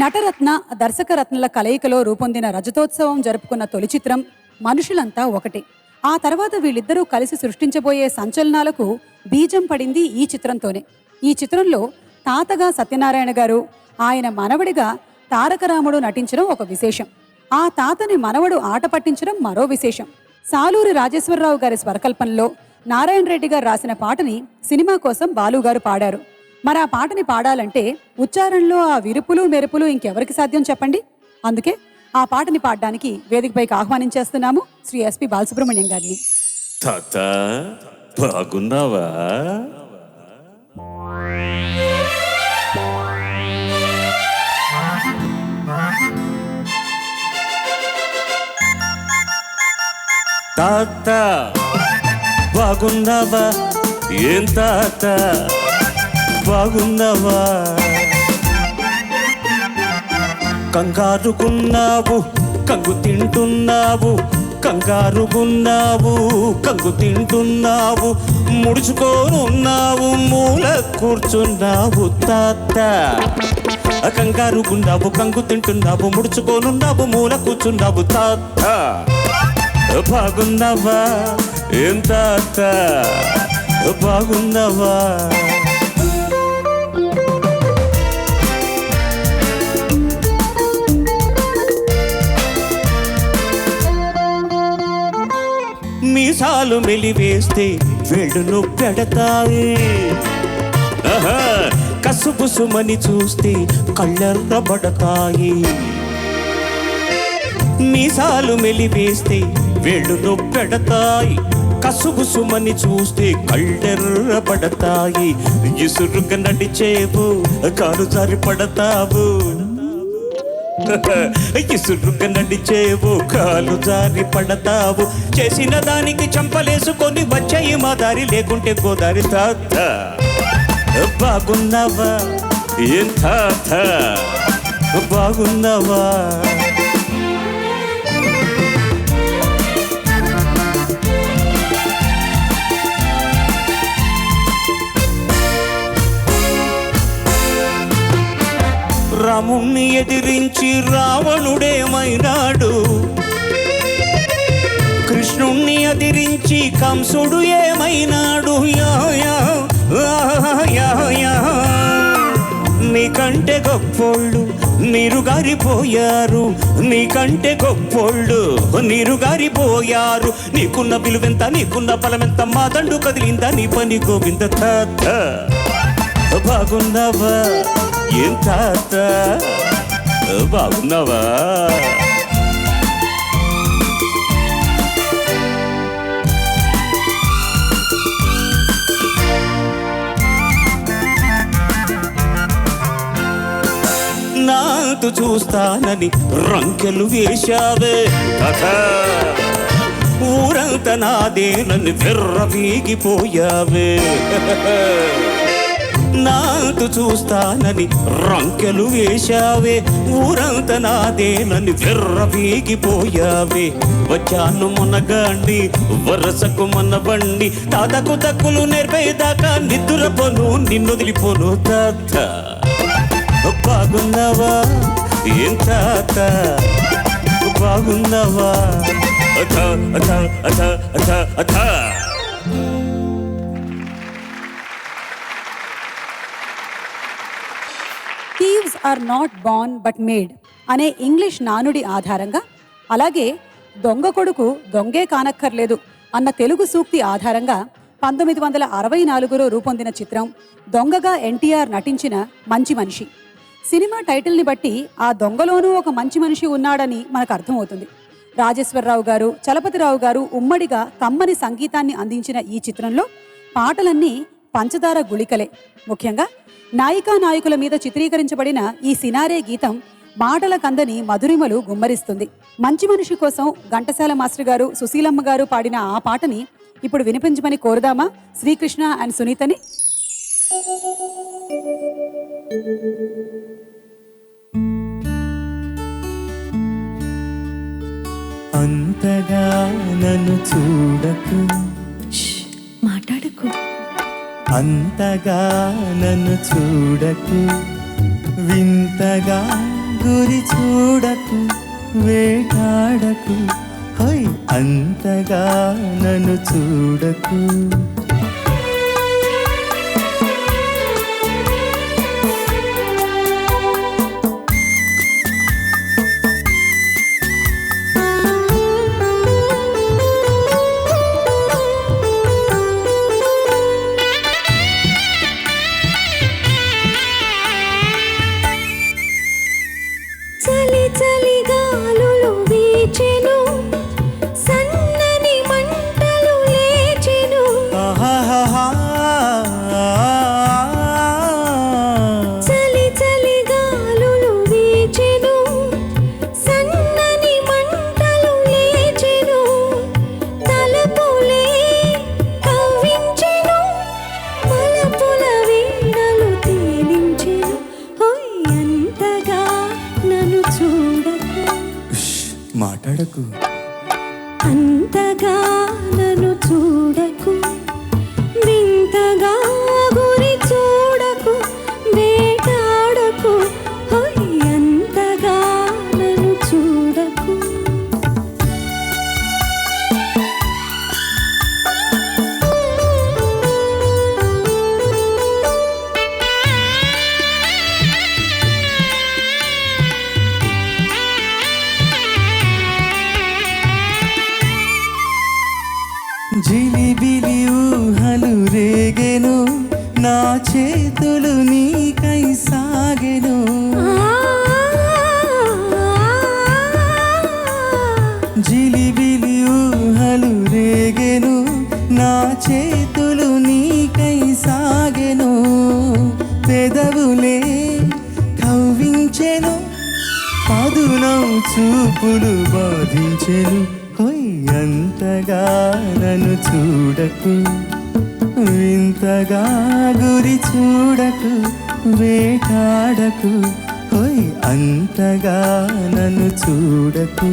నటరత్న దర్శకరత్నల కలయికలో రూపొందిన రజతోత్సవం జరుపుకున్న తొలి చిత్రం మనుషులంతా ఒకటే. ఆ తర్వాత వీళ్ళిద్దరూ కలిసి సృష్టించబోయే సంచలనాలకు బీజం పడింది ఈ చిత్రంతోనే. ఈ చిత్రంలో తాతగా సత్యనారాయణ గారు, ఆయన మనవడిగా తారకరాముడు నటించడం ఒక విశేషం. ఆ తాతని మనవడు ఆట పట్టించడం మరో విశేషం. సాలూరి రాజేశ్వరరావు గారి స్వరకల్పనలో నారాయణ రెడ్డి గారు రాసిన పాటని సినిమా కోసం బాలుగారు పాడారు. మరి ఆ పాటని పాడాలంటే ఉచ్చారణలో ఆ విరుపులు మెరుపులు ఇంకెవరికి సాధ్యం చెప్పండి. అందుకే ఆ పాటని పాడడానికి వేదికపైకి ఆహ్వానించేస్తున్నాము శ్రీ ఎస్పి బాలసుబ్రహ్మణ్యం గారిని. తాత బాగున్నావా? తాత బాగున్నావా? ఏం తాత బాగున్నావా? కంగారుకున్నావు కంగు తింటున్నావు, కంగారుగున్నావు కంగు తింటున్నావు, ముడుచుకోనున్నావు మూల కూర్చున్నావు తాత. కంగారుగున్నావు కంగు తింటున్నావు, ముడుచుకోనున్నావు మూల కూర్చున్నావు తాత. బాగున్నావా? ఏం తాత బాగున్నావా? మీసాలు మెలివేస్తే వేళ్ళను పెడతాయి, కసుబుసుమని చూస్తే కళ్ళెర్రబడతాయి. మీసాలు మెలివేస్తే వేళ్ళను పెడతాయి, కసుబుసుమని చూస్తే కళ్ళెర్రబడతాయి. ఇసురుగా నడిచేవు కాలు జారి పడతావు, ఇసురుగా నడిచేవు కాలు జారి పడతావు. చేసిన దానికి చంపలేసుకొని వచ్చాయి మా దారి, లేకుంటే గోదారి తాత. బాగున్నావా? ఏం తాత బాగున్నావా? రాముణ్ణి ఎదిరించి రావణుడేమైనాడు, కృష్ణుణ్ణి ఎదిరించి కంసుడు ఏమైనాడు. నీకంటే గొప్పోళ్ళు నీరుగారిపోయారు, నీకంటే గొప్పోళ్ళు నీరుగారిపోయారు. నీకున్న విలువెంత నీకున్న బలమెంత, మా దండు కదిలిందా నీ పని గోవింద తాత. బాగున్నావా? ఏం తాత బాగున్నావా? నాతో చూస్తానని రంకెలు వేశావే తాత, ఊరంతా నాదేనని విర్రవీగిపోయావే. నాతో చూస్తానని రంకెలు వేశావే, ఊరంతా నాదేనని విర్రవీగిపోయావే. వచ్చాను మునగాండి వరసకు మనబండి, తాతకు తక్కులు నేర్పేదాకా నిద్రపోను నిన్నొదిలిపోను తాత. బాగున్నావా? ఏం తాత బాగున్నావా? అథ అథ అథ అథ అథ. Thieves are not born but made అనే ఇంగ్లీష్ నానుడి ఆధారంగా, అలాగే దొంగ కొడుకు దొంగే కానక్కర్లేదు అన్న తెలుగు సూక్తి ఆధారంగా 1964లో రూపొందిన చిత్రం దొంగగా ఎన్టీఆర్ నటించిన మంచి మనిషి. సినిమా టైటిల్ని బట్టి ఆ దొంగలోనూ ఒక మంచి మనిషి ఉన్నాడని మనకు అర్థమవుతుంది. రాజేశ్వరరావు గారు, చలపతిరావు గారు ఉమ్మడిగా కమ్మని సంగీతాన్ని అందించిన ఈ చిత్రంలో పాటలన్నీ పంచదార గుళికలే. ముఖ్యంగా నాయికా నాయకుల మీద చిత్రీకరించబడిన ఈ సినారే గీతం మాటల కందని మధురిమలు గుమ్మరిస్తుంది. మంచి మనిషి కోసం ఘంటసాల మాస్టర్ గారు, సుశీలమ్మ గారు పాడిన ఆ పాటని ఇప్పుడు వినిపించమని కోరుదామా శ్రీకృష్ణ అండ్ సునీతని. అంతగా నన్ను చూడకు, మాట్లాడకు, అంతగా నన్ను చూడకు, వింతగా గురి చూడకు వేటాడకు హోయ్ అంతగా నన్ను చూడకు చలి చలి గాలులు వీచెను సన్నని మంటలు లేచెను ఆహాహాహా. చలి చలి గాలులు వీచెను సన్నని మంటలు లేచెను తలపులే కవ్వించెను మలపుల వీణలు తేలించెను హోయ్ అంతగా నన్ను చూడకు ఉష్, మాట్లాడకు అంతగా నన్ను చూడకు వింతగా గురి చూడకు వేటాడకు హోయ్ అంతగా నన్ను చూడకు జిలిబిలి ఊహలు రేగెను నా చేతులు నీకై సాగెను జిలిబిలి ఊహలు రేగెను నా చేతులు నీకై సాగెను పెదవులే కవ్వించెను పదునౌ చూపులు బాధించెను హోయ్ అంతగా నన్ను చూడకు వింతగా గురి చూడకు వేటాడకు హోయ్ అంతగా నన్ను చూడకు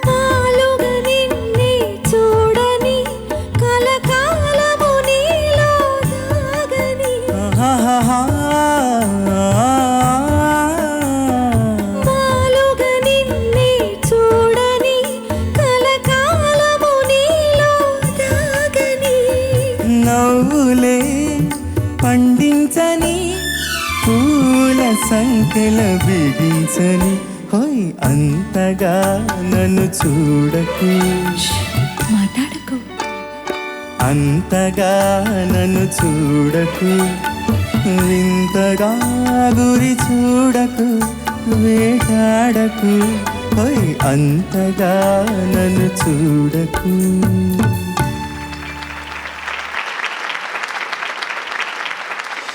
నాలుగ నిన్నే చూడని కలకాలము నీలో దాగని ఆహాహాహా. నాలుగ నిన్నే చూడని కలకాలము నీలో దాగని నవ్వులే పండించని పూల సంఖ్యల బిగించని హోయ్ అంతగా నన్ను చూడకు మాట్లాడకు అంతగా నన్ను చూడకు వింతగా గురి చూడకు వేటాడకు హోయ్ అంతగా నన్ను చూడకు